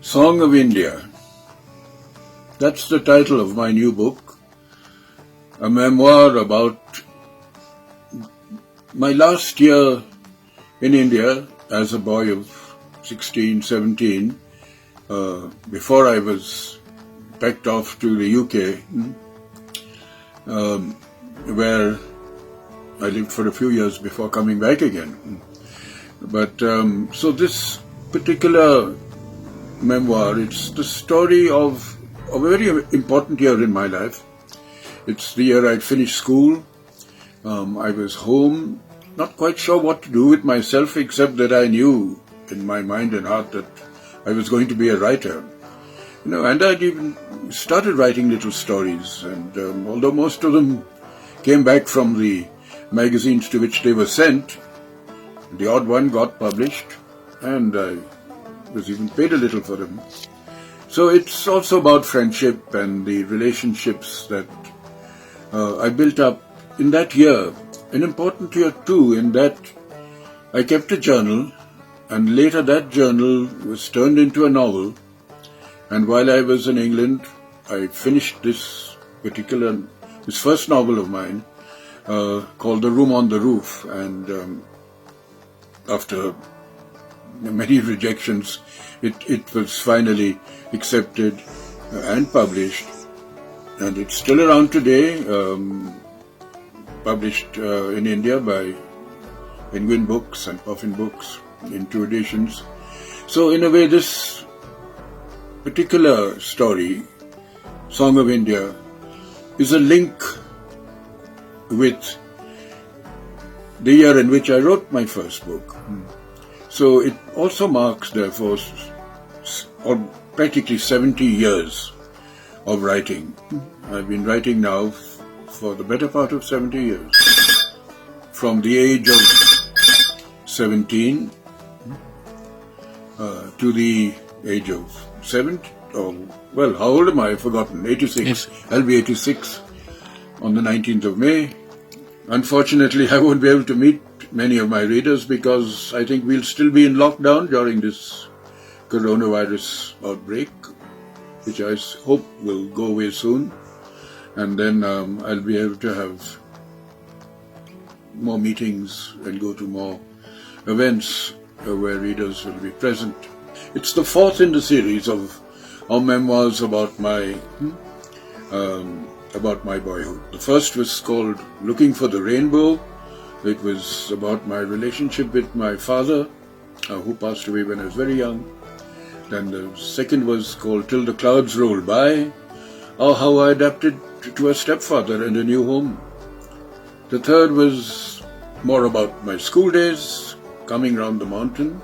Song of India. That's the title of my new book, a memoir about my last year in India as a boy of 16, 17, before I was packed off to the UK, where I lived for a few years before coming back again. But so this particular memoir, it's the story of a very important year in my life. It's the year I'd finished school. I was home, not quite sure what to do with myself, except that I knew in my mind and heart that I was going to be a writer. And I'd even started writing little stories, and although most of them came back from the magazines to which they were sent, the odd one got published, and I was even paid a little for them. So it's also about friendship and the relationships that I built up in that year. An important year too, in that I kept a journal, and later that journal was turned into a novel. And while I was in England, I finished this first novel of mine, called The Room on the Roof, and after many rejections, it was finally accepted and published, and it's still around today, published in India by Penguin Books and Puffin Books in 2 editions. So in a way, this particular story, Song of India, is a link with the year in which I wrote my first book. So it also marks, therefore, practically 70 years of writing. I've been writing now for the better part of 70 years. From the age of 17 to the age of 70, how old am I? I've forgotten. 86. Yes. I'll be 86 on the 19th of May. Unfortunately, I won't be able to meet many of my readers because I think we'll still be in lockdown during this coronavirus outbreak, which I hope will go away soon. And then I'll be able to have more meetings and go to more events where readers will be present. It's the 4th in the series of memoirs about my boyhood. The first was called Looking for the Rainbow. It was about my relationship with my father, who passed away when I was very young. Then the second was called Till the Clouds Roll By, how I adapted to a stepfather and a new home. The third was more about my school days, coming round the mountain.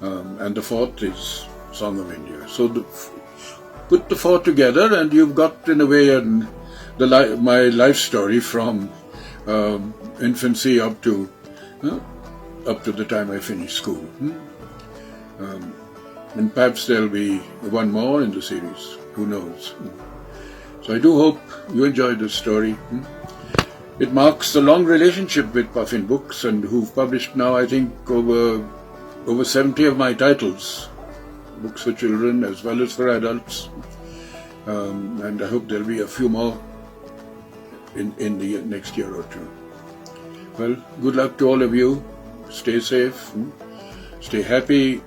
And the fourth is Song of India. So put the 4 together and you've got, in a way, my life story from infancy up to the time I finished school. And perhaps there'll be one more in the series. Who knows? So I do hope you enjoyed this story. It marks the long relationship with Puffin Books, and who've published now, I think, over 70 of my titles, books for children as well as for adults. And I hope there'll be a few more in the next year or two. Well, good luck to all of you. Stay safe, stay happy.